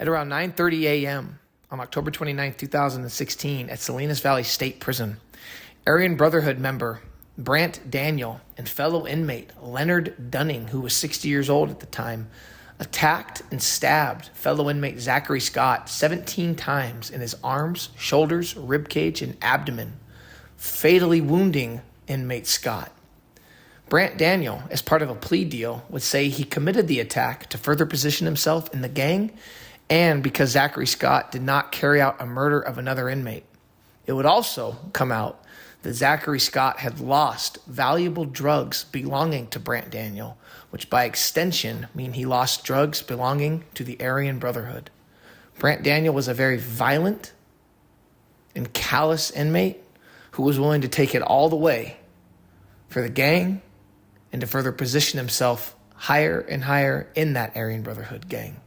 At around 9:30 a.m. on October 29, 2016, at Salinas Valley State Prison, ARYAN Brotherhood member Brant Daniel and fellow inmate Leonard Dunning, who was 60 years old at the time, attacked and stabbed fellow inmate Zachary Scott 17 times in his arms, shoulders, ribcage, and abdomen, fatally wounding inmate Scott. Brant Daniel, as part of a plea deal, would say he committed the attack to further position himself in the gang and because Zachary Scott did not carry out a murder of another inmate. It would also come out that Zachary Scott had lost valuable drugs belonging to Brant Daniel, which by extension mean he lost drugs belonging to the ARYAN Brotherhood. Brant Daniel was a very violent and callous inmate who was willing to take it all the way for the gang and to further position himself higher and higher in that ARYAN Brotherhood gang.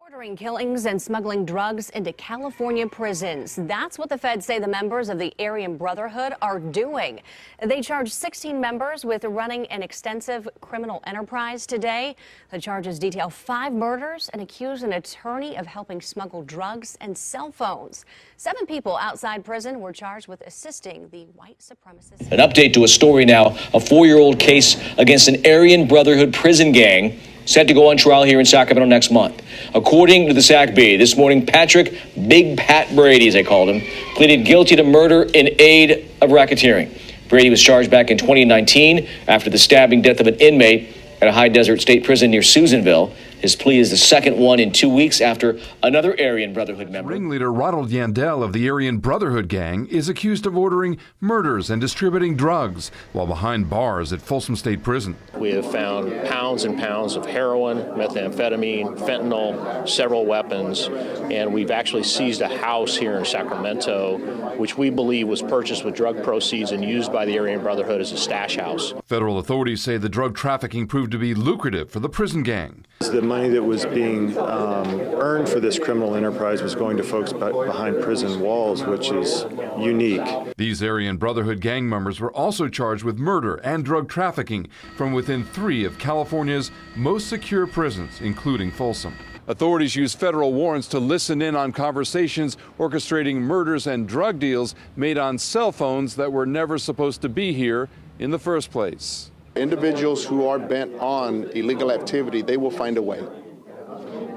Ordering killings and smuggling drugs into California prisons. That's what the feds say the members of the ARYAN Brotherhood are doing. They charged 16 members with running an extensive criminal enterprise today. The charges detail 5 murders and accuse an attorney of helping smuggle drugs and cell phones. 7 people outside prison were charged with assisting the white supremacists. An update to a story now, a 4-year-old case against an ARYAN Brotherhood prison gang set to go on trial here in Sacramento next month. According to the SAC-B, this morning, Patrick Big Pat Brady, as they called him, pleaded guilty to murder in aid of racketeering. Brady was charged back in 2019 after the stabbing death of an inmate at a high desert state prison near Susanville. His plea is the second one in 2 weeks after another ARYAN Brotherhood member. Ringleader Ronald Yandel of the ARYAN Brotherhood gang is accused of ordering murders and distributing drugs while behind bars at Folsom State Prison. We have found pounds and pounds of heroin, methamphetamine, fentanyl, several weapons, and we've actually seized a house here in Sacramento, which we believe was purchased with drug proceeds and used by the ARYAN Brotherhood as a stash house. Federal authorities say the drug trafficking proved to be lucrative for the prison gang. The money that was being earned for this criminal enterprise was going to folks behind prison walls, which is unique. These ARYAN Brotherhood gang members were also charged with murder and drug trafficking from within 3 of California's most secure prisons, including Folsom. Authorities used federal warrants to listen in on conversations orchestrating murders and drug deals made on cell phones that were never supposed to be here in the first place. Individuals who are bent on illegal activity, they will find a way.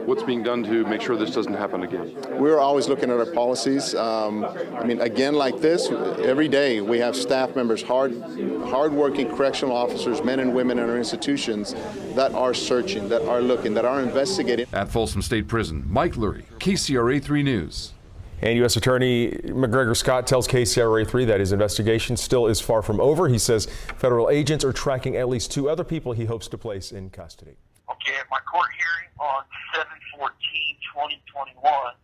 What's being done to make sure this doesn't happen again? We're always looking at our policies. Again, like this, every day we have staff members, hard-working correctional officers, men and women in our institutions that are searching, that are looking, that are investigating. At Folsom State Prison, Mike Lurie, KCRA 3 News. And U.S. Attorney McGregor Scott tells KCRA 3 that his investigation still is far from over. He says federal agents are tracking at least 2 other people he hopes to place in custody. Okay, at my court hearing on 7/14/2021,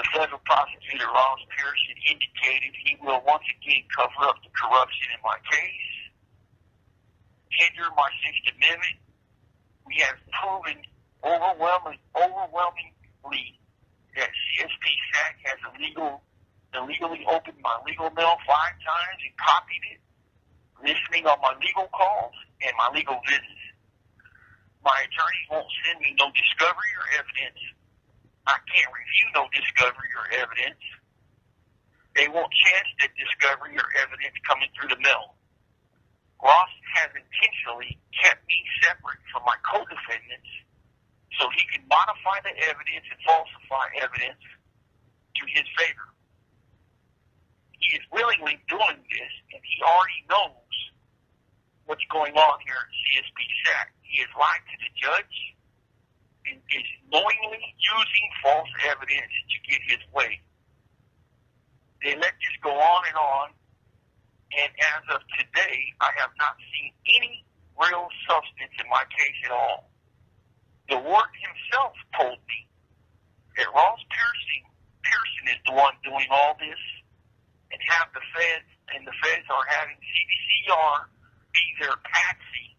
the federal prosecutor, Ross Pearson, indicated he will once again cover up the corruption in my case, hinder my Sixth Amendment. We have proven overwhelmingly that CSP SAC has illegally opened my legal mail 5 times and copied it, listening on my legal calls and my legal visits. My attorneys won't send me no discovery or evidence. I can't review no discovery or evidence. They won't chance that discovery or evidence coming through the mail. Ross has intentionally kept me separate from my co-defendants so he can modify the evidence and falsify evidence to his favor. He is willingly doing this, and he already knows what's going on here at CSP SAC. He has lied to the judge and is knowingly using false evidence to get his way. They let this go on, and as of today, I have not seen any real substance in my case at all. The warden himself told me that Ross Pearson is the one doing all this, and the feds are having CDCR be their patsy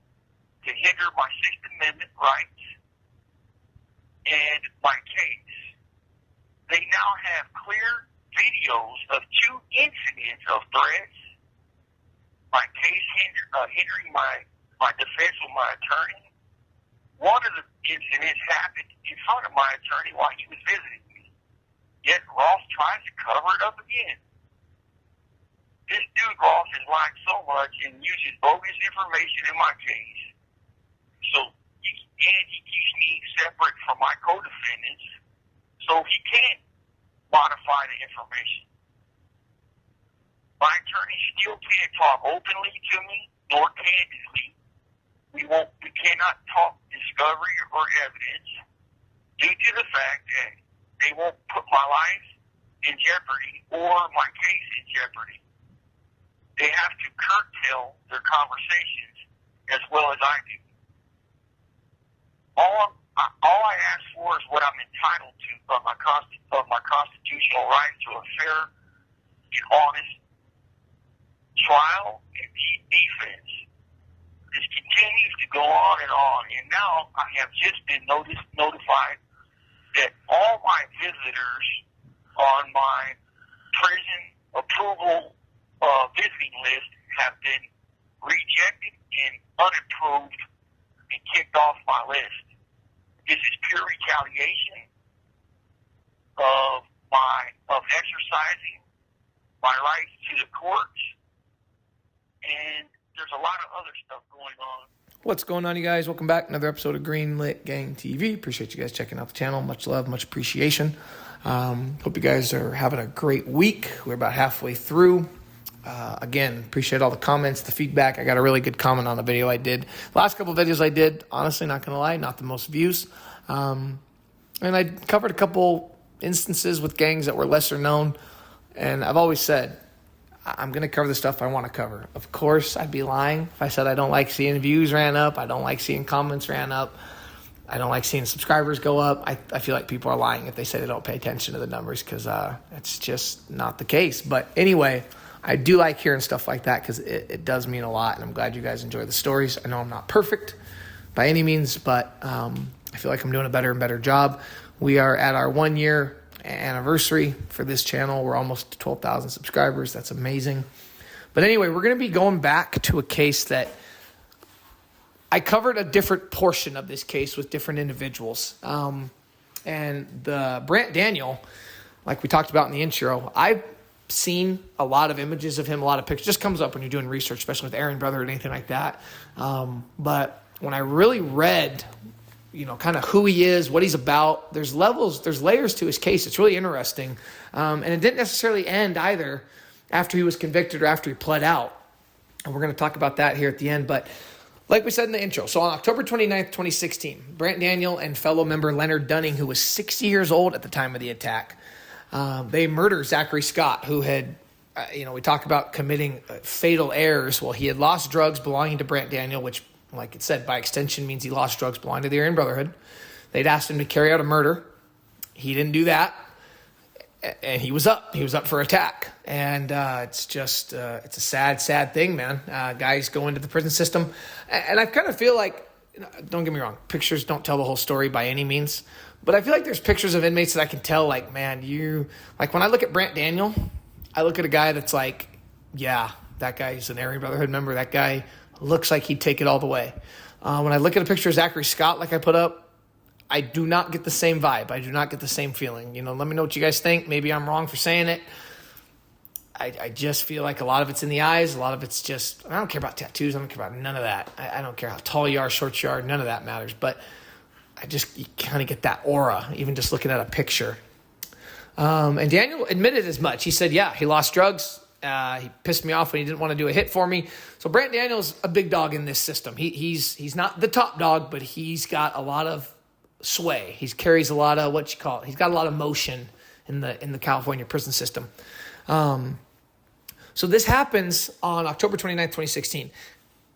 to hinder my Sixth Amendment rights and my case. They now have clear videos of 2 incidents of threats, my case hindering my defense with my attorney. One of the incidents happened my attorney while he was visiting me. Yet Ross tries to cover it up again. This dude Ross is lying so much and uses bogus information in my case. He keeps me separate from my co-defendants, so he can't modify the information. My attorney still can't talk openly to me, nor candidly. We cannot talk discovery or evidence due to the fact that they won't put my life in jeopardy or my case in jeopardy. They have to curtail their conversations as well as I do. All I ask for is what I'm entitled to of my constitutional right to a fair and honest trial and defense. This continues to go on, and now I have just been notified that all my visitors on my prison approval visiting list have been rejected and unapproved and kicked off my list. This is pure retaliation of exercising my rights to the courts, and there's a lot of other stuff going on. What's going on, you guys? Welcome back. Another episode of Greenlit Gang TV. Appreciate you guys checking out the channel. Much love, much appreciation. Hope you guys are having a great week. We're about halfway through. Again, appreciate all the comments, the feedback. I got a really good comment on the video I did. Last couple of videos I did, honestly, not going to lie, not the most views. And I covered a couple instances with gangs that were lesser known. And I've always said, I'm going to cover the stuff I want to cover. Of course, I'd be lying if I said I don't like seeing views ran up. I don't like seeing comments ran up. I don't like seeing subscribers go up. I feel like people are lying if they say they don't pay attention to the numbers, because it's just not the case. But anyway, I do like hearing stuff like that because it does mean a lot, and I'm glad you guys enjoy the stories. I know I'm not perfect by any means, but I feel like I'm doing a better and better job. We are at our 1 year anniversary for this channel. We're almost to 12,000 subscribers. That's amazing. But anyway, we're going to be going back to a case that I covered a different portion of this case with different individuals. And the Brant Daniel, like we talked about in the intro, I've seen a lot of images of him, a lot of pictures. Just comes up when you're doing research, especially with ARYAN Brotherhood or anything like that. But when I really read, kind of who he is, what he's about, there's layers to his case. It's really interesting. And it didn't necessarily end either after he was convicted or after he pled out. And we're going to talk about that here at the end. But like we said in the intro, so on October 29th, 2016, Brant Daniel and fellow member Leonard Dunning, who was 60 years old at the time of the attack, they murdered Zachary Scott, who had, we talk about committing fatal errors. Well, he had lost drugs belonging to Brant Daniel, which, like it said, by extension means he lost drugs belonging to the ARYAN Brotherhood. They'd asked him to carry out a murder. He didn't do that. And he was up. He was up for attack. And it's just, it's a sad, sad thing, man. Guys go into the prison system. And I kind of feel like, don't get me wrong, pictures don't tell the whole story by any means. But I feel like there's pictures of inmates that I can tell, like, man, like when I look at Brant Daniel, I look at a guy that's like, yeah, that guy's an ARYAN Brotherhood member. That guy looks like he'd take it all the way. When I look at a picture of Zachary Scott, like I put up, I do not get the same vibe. I do not get the same feeling. Let me know what you guys think. Maybe I'm wrong for saying it. I just feel like a lot of it's in the eyes. A lot of it's just, I don't care about tattoos. I don't care about none of that. I don't care how tall you are, short you are. None of that matters. But you kind of get that aura, even just looking at a picture. And Daniel admitted as much. He said, yeah, he lost drugs. He pissed me off when he didn't want to do a hit for me. So Brant Daniel's a big dog in this system. He's not the top dog, but he's got a lot of sway. He carries a lot of he's got a lot of motion in the California prison system. So this happens on October 29th, 2016.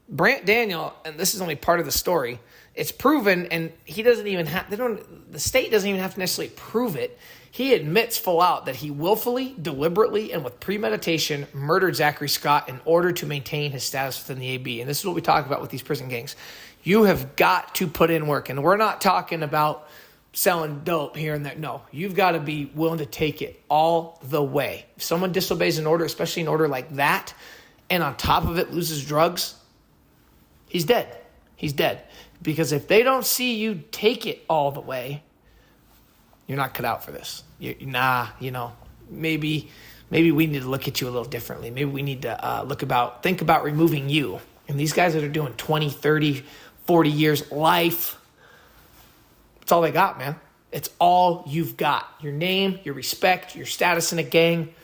Brant Daniel, and this is only part of the story, it's proven, and he doesn't even have, the state doesn't even have to necessarily prove it. He admits full out that he willfully, deliberately, and with premeditation murdered Zachary Scott in order to maintain his status within the AB. And this is what we talk about with these prison gangs. You have got to put in work. And we're not talking about selling dope here and there. No, you've got to be willing to take it all the way. If someone disobeys an order, especially an order like that, and on top of it loses drugs, he's dead. He's dead. Because if they don't see you take it all the way, You're not cut out for this. Maybe we need to look at you a little differently. Maybe we need to think about removing you. And these guys that are doing 20, 30, 40 years life, it's all they got, man. It's all you've got. Your name, your respect, your status in a gang.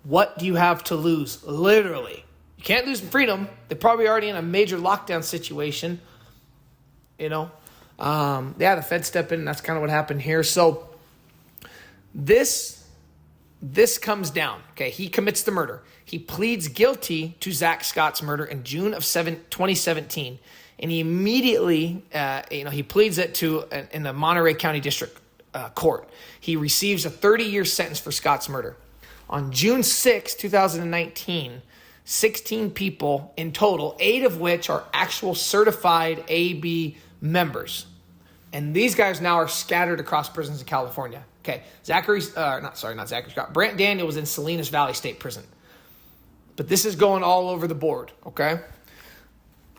What do you have to lose? Literally. You can't lose freedom. They're probably already in a major lockdown situation. The Fed stepped in, and that's kind of what happened here. So this comes down. Okay, he commits the murder. He pleads guilty to Zach Scott's murder in June of 2017. And he immediately, he pleads it in the Monterey County District Court. He receives a 30-year sentence for Scott's murder. On June 6, 2019, 16 people in total, 8 of which are actual certified AB members. And these guys now are scattered across prisons in California. Okay, not Zachary Scott. Brant Daniel was in Salinas Valley State Prison. But this is going all over the board, okay?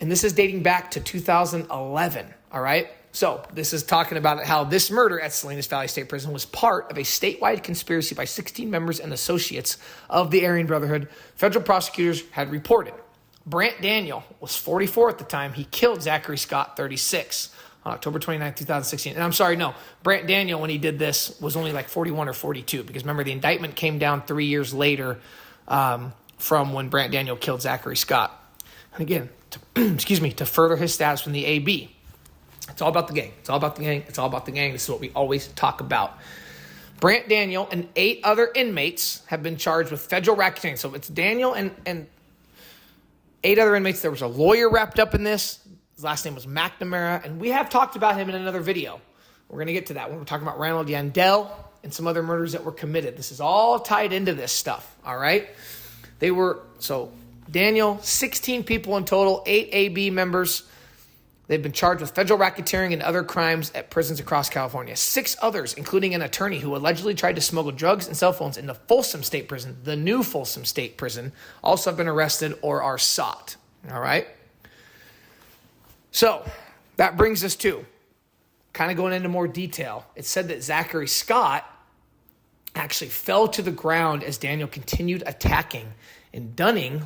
And this is dating back to 2011, all right? So this is talking about how this murder at Salinas Valley State Prison was part of a statewide conspiracy by 16 members and associates of the Aryan Brotherhood. Federal prosecutors had reported. Brant Daniel was 44 at the time. He killed Zachary Scott, 36, on October 29, 2016. And I'm sorry, no. Brant Daniel, when he did this, was only like 41 or 42. Because remember, the indictment came down 3 years later from when Brant Daniel killed Zachary Scott. And again, to further his status from the AB. It's all about the gang. It's all about the gang. It's all about the gang. This is what we always talk about. Brant Daniel and 8 other inmates have been charged with federal racketeering. So it's Daniel and 8 other inmates. There was a lawyer wrapped up in this. His last name was McNamara. And we have talked about him in another video. We're going to get to that when we're talking about Ronald Yandel and some other murders that were committed. This is all tied into this stuff. All right. Daniel, 16 people in total, 8 AB members. They've been charged with federal racketeering and other crimes at prisons across California. 6 others, including an attorney who allegedly tried to smuggle drugs and cell phones into Folsom State Prison, the new Folsom State Prison, also have been arrested or are sought. All right? So that brings us to kind of going into more detail. It said that Zachary Scott actually fell to the ground as Daniel continued attacking. And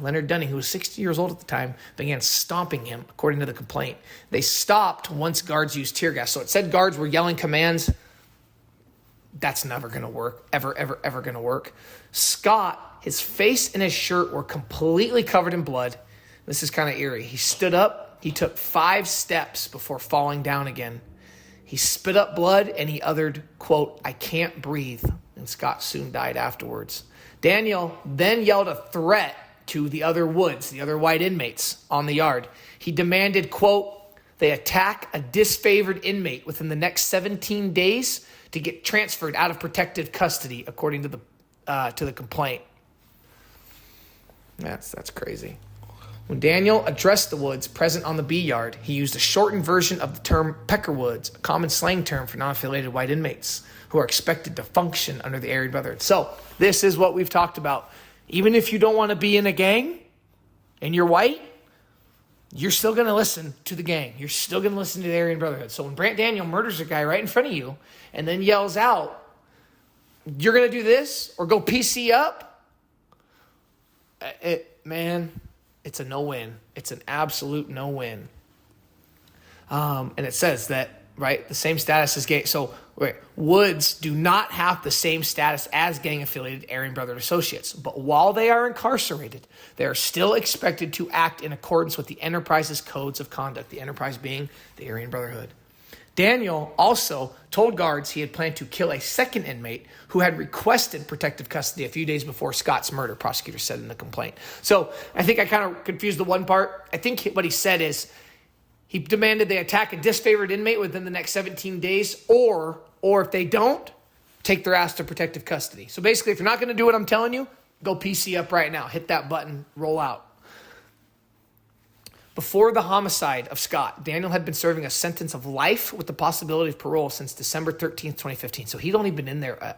Leonard Dunning, who was 60 years old at the time, began stomping him, according to the complaint. They stopped once guards used tear gas. So it said guards were yelling commands. That's never going to work. Ever going to work. Scott, his face and his shirt were completely covered in blood. This is kind of eerie. He stood up. He took 5 steps before falling down again. He spit up blood and he uttered, quote, "I can't breathe." And Scott soon died afterwards. Daniel then yelled a threat to the other white inmates on the yard. He demanded, quote, they attack a disfavored inmate within the next 17 days to get transferred out of protective custody, according to the complaint. That's crazy. When Daniel addressed the Woods present on the B yard, he used a shortened version of the term Peckerwoods, a common slang term for non-affiliated white inmates who are expected to function under the Aryan Brotherhood. So this is what we've talked about. Even if you don't want to be in a gang and you're white, you're still going to listen to the gang. You're still going to listen to the Aryan Brotherhood. So when Brant Daniel murders a guy right in front of you and then yells out, "You're going to do this or go PC up," it's a no-win. It's an absolute no-win. And it says that, right, the same status as gang. So Woods do not have the same status as gang-affiliated Aryan Brotherhood associates. But while they are incarcerated, they are still expected to act in accordance with the Enterprise's codes of conduct, the Enterprise being the Aryan Brotherhood. Daniel also told guards he had planned to kill a second inmate who had requested protective custody a few days before Scott's murder, prosecutors said in the complaint. So I think I kind of confused the one part. I think what he said is he demanded they attack a disfavored inmate within the next 17 days, or if they don't, take their ass to protective custody. So basically, if you're not going to do what I'm telling you, go PC up right now. Hit that button, roll out. Before the homicide of Scott, Daniel had been serving a sentence of life with the possibility of parole since December 13th, 2015. So he'd only been in there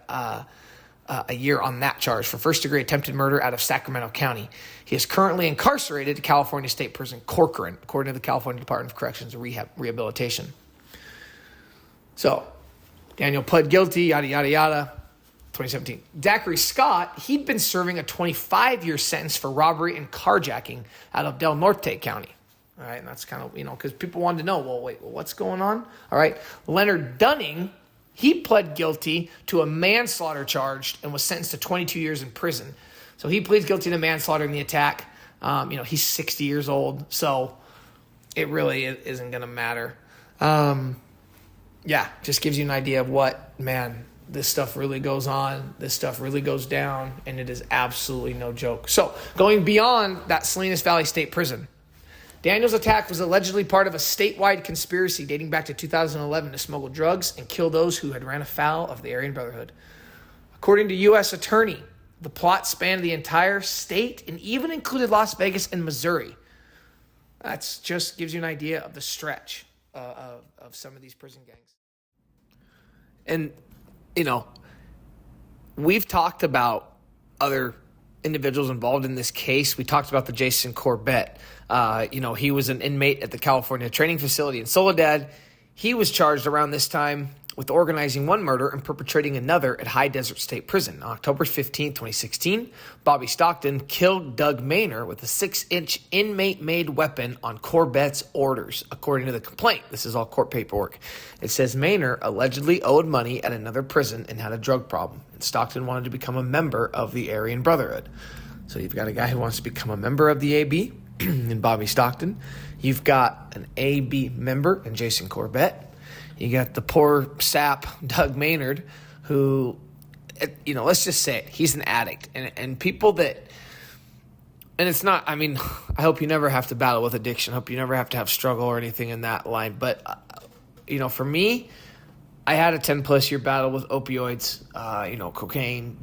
a year on that charge for first-degree attempted murder out of Sacramento County. He is currently incarcerated at California State Prison, Corcoran, according to the California Department of Corrections and Rehabilitation. So Daniel pled guilty, yada, yada, yada. 2017. Zachary Scott, he'd been serving a 25-year sentence for robbery and carjacking out of Del Norte County. All right, and that's kind of, because people wanted to know, what's going on? All right, Leonard Dunning, he pled guilty to a manslaughter charge and was sentenced to 22 years in prison. So he pleads guilty to manslaughter in the attack. He's 60 years old, so it really isn't going to matter. Just gives you an idea of what, man, this stuff really goes on, this stuff really goes down, and it is absolutely no joke. So going beyond that Salinas Valley State Prison, Daniel's attack was allegedly part of a statewide conspiracy dating back to 2011 to smuggle drugs and kill those who had ran afoul of the Aryan Brotherhood. According to U.S. Attorney, the plot spanned the entire state and even included Las Vegas and Missouri. That just gives you an idea of the stretch of some of these prison gangs. And, we've talked about other individuals involved in this case. We talked about the Jason Corbett. He was an inmate at the California training facility in Soledad. He was charged around this time with organizing one murder and perpetrating another at High Desert State Prison. On October 15, 2016, Bobby Stockton killed Doug Maynor with a 6-inch inmate-made weapon on Corbett's orders, according to the complaint. This is all court paperwork. It says Maynor allegedly owed money at another prison and had a drug problem, and Stockton wanted to become a member of the Aryan Brotherhood. So you've got a guy who wants to become a member of the AB in Bobby Stockton. You've got an AB member in Jason Corbett. You got the poor sap, Doug Maynard, who, let's just say it, he's an addict. And people that, and it's not, I hope you never have to battle with addiction. I hope you never have to have struggle or anything in that line. But, for me, I had a 10-plus year battle with opioids, cocaine,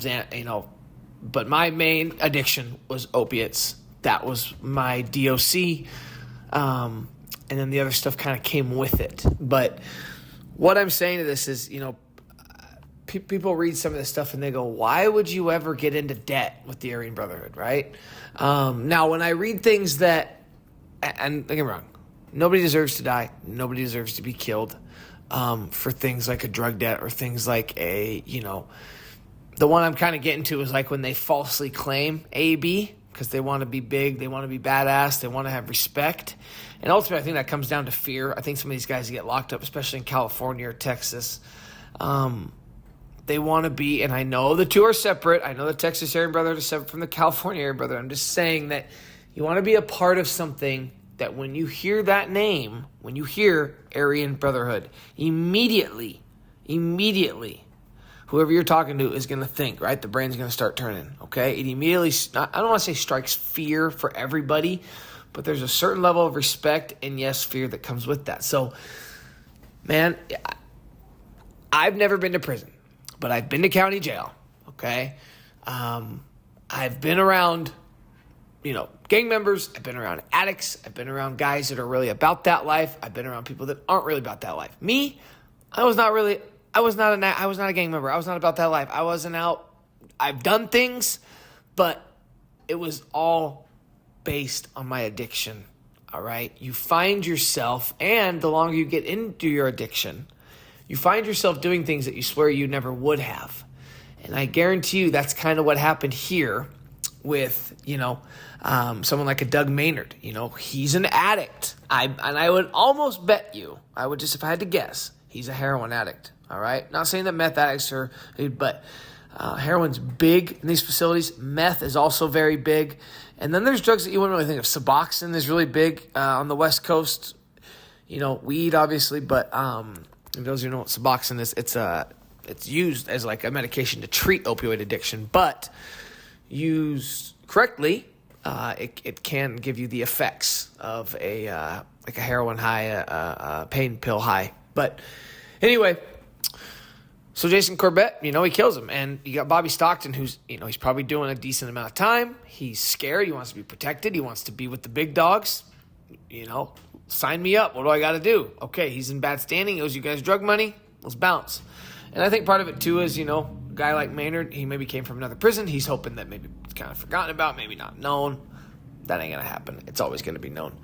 but my main addiction was opiates. That was my DOC. And then the other stuff kind of came with it. But what I'm saying to this is, people read some of this stuff and they go, why would you ever get into debt with the Aryan Brotherhood, right? Now, when I read things that, and don't get me wrong, nobody deserves to die. Nobody deserves to be killed for things like a drug debt or things like the one I'm kind of getting to is like when they falsely claim AB because they want to be big, they want to be badass, they want to have respect. And ultimately, I think that comes down to fear. I think some of these guys get locked up, especially in California or Texas. They want to be, and I know the two are separate. I know the Texas Aryan Brotherhood is separate from the California Aryan Brotherhood. I'm just saying that you want to be a part of something that when you hear that name, when you hear Aryan Brotherhood, immediately, whoever you're talking to is going to think, right? The brain's going to start turning, okay? It immediately, I don't want to say strikes fear for everybody, but there's a certain level of respect and, yes, fear that comes with that. So, man, I've never been to prison, but I've been to county jail, okay? I've been around, gang members. I've been around addicts. I've been around guys that are really about that life. I've been around people that aren't really about that life. Me, I was not a gang member. I was not about that life. I wasn't out. I've done things, but it was all based on my addiction, all right? You find yourself, and the longer you get into your addiction, you find yourself doing things that you swear you never would have. And I guarantee you that's kind of what happened here with, someone like a Doug Maynard. He's an addict. I would almost bet you, if I had to guess, he's a heroin addict. All right. Not saying that meth addicts are, but heroin's big in these facilities. Meth is also very big. And then there's drugs that you wouldn't really think of. Suboxone is really big on the West Coast. Weed, obviously, but those who know what Suboxone is, it's used as like a medication to treat opioid addiction. But used correctly, it can give you the effects of a heroin high, a pain pill high. But anyway. So Jason Corbett, he kills him. And you got Bobby Stockton, who's, he's probably doing a decent amount of time. He's scared. He wants to be protected. He wants to be with the big dogs. Sign me up. What do I got to do? Okay, he's in bad standing. He owes you guys drug money. Let's bounce. And I think part of it, too, is, a guy like Maynard, he maybe came from another prison. He's hoping that maybe it's kind of forgotten about, maybe not known. That ain't going to happen. It's always going to be known.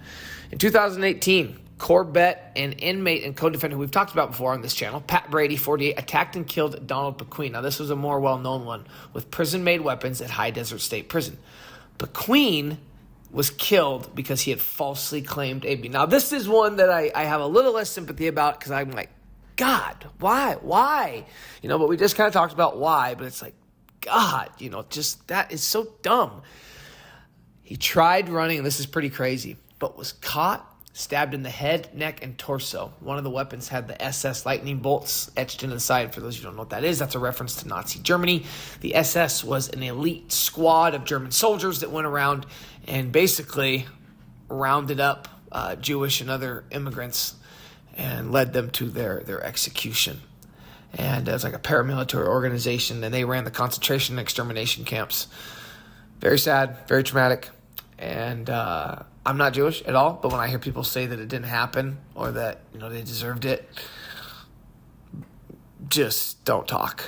In 2018, Corbett, an inmate and co-defendant who we've talked about before on this channel, Pat Brady, 48, attacked and killed Donald Bequeen. Now, this was a more well-known one with prison-made weapons at High Desert State Prison. Bequeen was killed because he had falsely claimed AB. Now, this is one that I have a little less sympathy about because I'm like, God, why? You know, but we just kind of talked about why, but it's like, God, you know, just that is so dumb. He tried running, and this is pretty crazy, but was caught, stabbed in the head, neck, and torso. One of the weapons had the SS lightning bolts etched into the side. For those who don't know what that is, that's a reference to Nazi Germany. The SS was an elite squad of German soldiers that went around and basically rounded up Jewish and other immigrants and led them to their execution. And it was like a paramilitary organization, and they ran the concentration and extermination camps. Very sad, very traumatic. And I'm not Jewish at all, but when I hear people say that it didn't happen or that, you know, they deserved it, just don't talk.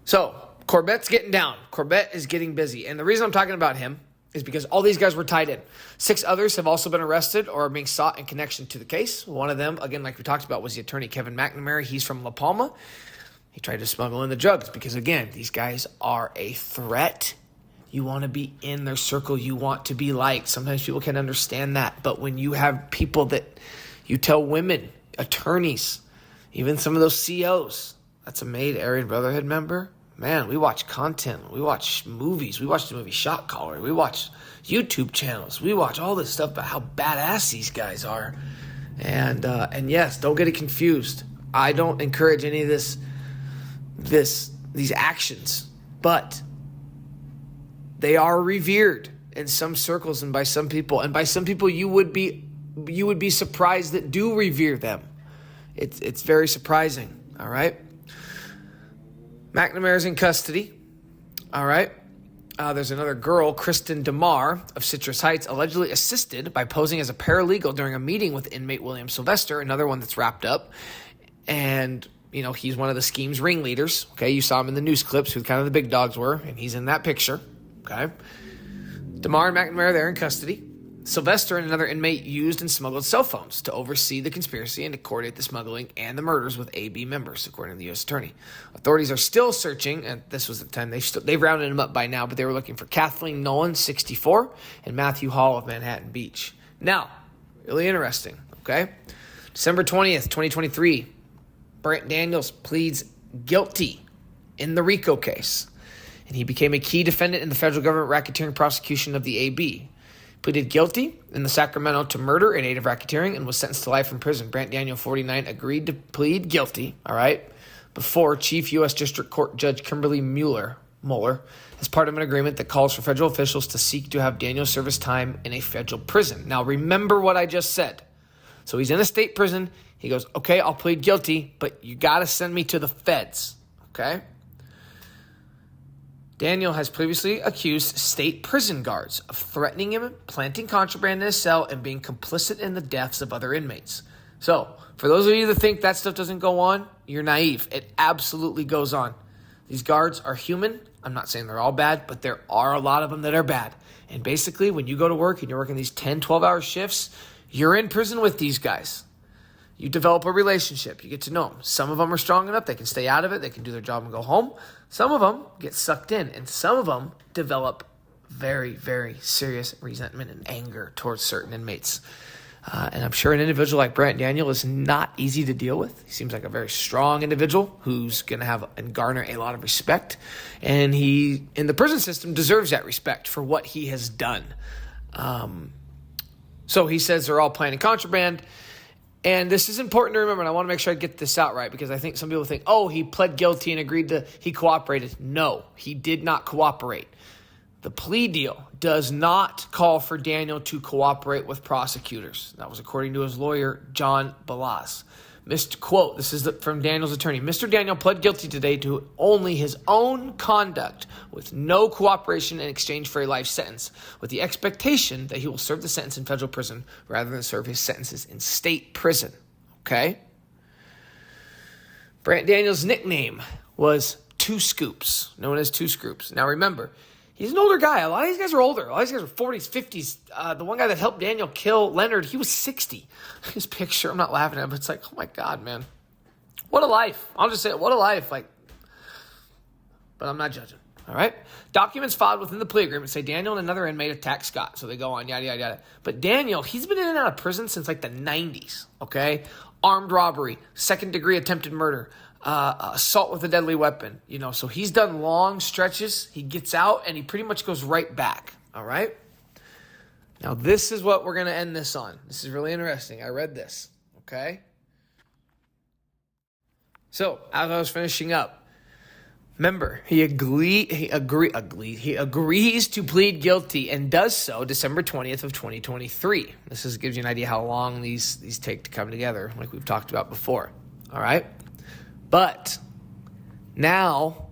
So Corbett's getting down. Corbett is getting busy. And the reason I'm talking about him is because all these guys were tied in. 6 others have also been arrested or are being sought in connection to the case. One of them, again, like we talked about, was the attorney Kevin McNamara. He's from La Palma. He tried to smuggle in the drugs because, again, these guys are a threat. You want to be in their circle. You want to be liked. Sometimes people can understand that. But when you have people that you tell women, attorneys, even some of those COs, that's a made Aryan Brotherhood member. Man, we watch content. We watch movies. We watch the movie Shot Caller. We watch YouTube channels. We watch all this stuff about how badass these guys are. And yes, don't get it confused. I don't encourage any of these actions, but they are revered in some circles and by some people. And by some people you would be surprised that do revere them. It's very surprising, all right? McNamara's in custody, all right? There's another girl, Kristen DeMar of Citrus Heights, allegedly assisted by posing as a paralegal during a meeting with inmate William Sylvester, another one that's wrapped up. And, you know, he's one of the scheme's ringleaders, okay? You saw him in the news clips, who kind of the big dogs were, and he's in that picture, okay? DeMar and McNamara, they're in custody. Sylvester and another inmate used and smuggled cell phones to oversee the conspiracy and to coordinate the smuggling and the murders with AB members, according to the U.S. Attorney. Authorities are still searching, and this was the time they've rounded them up by now, but they were looking for Kathleen Nolan, 64, and Matthew Hall of Manhattan Beach. Now, really interesting, okay? December 20th, 2023, Brant Daniels pleads guilty in the RICO case, and he became a key defendant in the federal government racketeering prosecution of the AB. Pleaded guilty in the Sacramento to murder in aid of racketeering and was sentenced to life in prison. Brant Daniel, 49, agreed to plead guilty, all right, before Chief U.S. District Court Judge Kimberly Mueller as part of an agreement that calls for federal officials to seek to have Daniel serve his time in a federal prison. Now, remember what I just said. So he's in a state prison. He goes, okay, I'll plead guilty, but you got to send me to the feds, okay? Daniel has previously accused state prison guards of threatening him, planting contraband in his cell, and being complicit in the deaths of other inmates. So, for those of you that think that stuff doesn't go on, you're naive. It absolutely goes on. These guards are human. I'm not saying they're all bad, but there are a lot of them that are bad. And basically, when you go to work and you're working these 10, 12-hour shifts, you're in prison with these guys. You develop a relationship. You get to know them. Some of them are strong enough. They can stay out of it. They can do their job and go home. Some of them get sucked in. And some of them develop very, very serious resentment and anger towards certain inmates. And I'm sure an individual like Brant Daniel is not easy to deal with. He seems like a very strong individual who's going to have and garner a lot of respect. And he, in the prison system, deserves that respect for what he has done. So he says they're all planning contraband. And this is important to remember, and I want to make sure I get this out right, because I think some people think, oh, he pled guilty and he cooperated. No, he did not cooperate. The plea deal does not call for Daniel to cooperate with prosecutors. That was according to his lawyer, John Balaz. Quote, this is from Daniel's attorney. Mr. Daniel pled guilty today to only his own conduct with no cooperation in exchange for a life sentence, with the expectation that he will serve the sentence in federal prison rather than serve his sentences in state prison. Okay? Brant Daniel's nickname was Two Scoops, known as Two Scoops. Now remember, He's an older guy. A lot of these guys are older. A lot of these guys are 40s, 50s. The one guy that helped Daniel kill Leonard, he was 60. His picture, I'm not laughing at it, but it's like, oh my God, man. What a life. I'll just say it. What a life. Like, but I'm not judging. All right? Documents filed within the plea agreement say Daniel and another inmate attacked Scott. So they go on, yada, yada, yada. But Daniel, he's been in and out of prison since like the 90s, okay? Armed robbery, second-degree attempted murder, assault with a deadly weapon. You know, so he's done long stretches. He gets out, and he pretty much goes right back, all right? Now, this is what we're going to end this on. This is really interesting. I read this, okay? So, as I was finishing up, remember, he agrees to plead guilty and does so December 20th of 2023. This gives you an idea how long these take to come together, like we've talked about before. All right? But now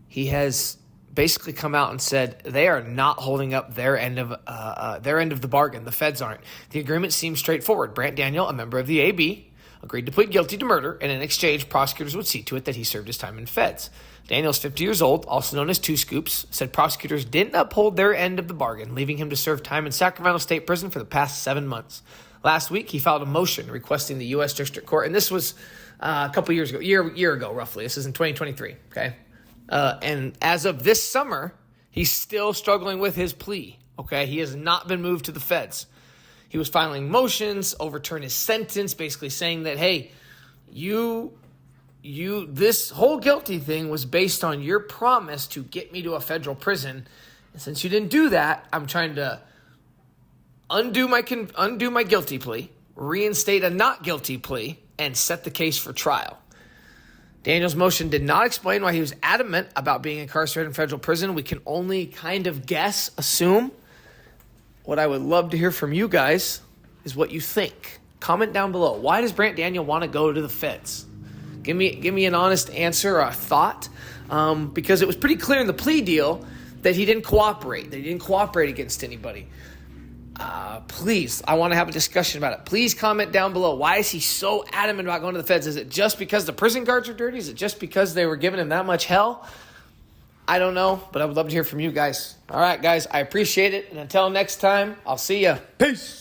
he has basically come out and said they are not holding up their end of the bargain. The feds aren't. The agreement seems straightforward. Brant Daniel, a member of the AB, agreed to plead guilty to murder, and in exchange, prosecutors would see to it that he served his time in feds. Daniel's 50 years old, also known as Two Scoops, said prosecutors didn't uphold their end of the bargain, leaving him to serve time in Sacramento State Prison for the past 7 months. Last week, he filed a motion requesting the U.S. District Court, and this was a couple years ago, year ago, roughly. This is in 2023, okay? And as of this summer, he's still struggling with his plea, okay? He has not been moved to the feds. He was filing motions, overturn his sentence, basically saying that, hey, this whole guilty thing was based on your promise to get me to a federal prison. And since you didn't do that, I'm trying to undo my guilty plea, reinstate a not guilty plea, and set the case for trial. Daniel's motion did not explain why he was adamant about being incarcerated in federal prison. We can only kind of guess, assume. What I would love to hear from you guys is what you think. Comment down below. Why does Brant Daniel want to go to the feds? Give me an honest answer or a thought. Because it was pretty clear in the plea deal that he didn't cooperate. That he didn't cooperate against anybody. Please, I want to have a discussion about it. Please comment down below. Why is he so adamant about going to the feds? Is it just because the prison guards are dirty? Is it just because they were giving him that much hell? I don't know, but I would love to hear from you guys. All right, guys, I appreciate it. And until next time, I'll see ya. Peace.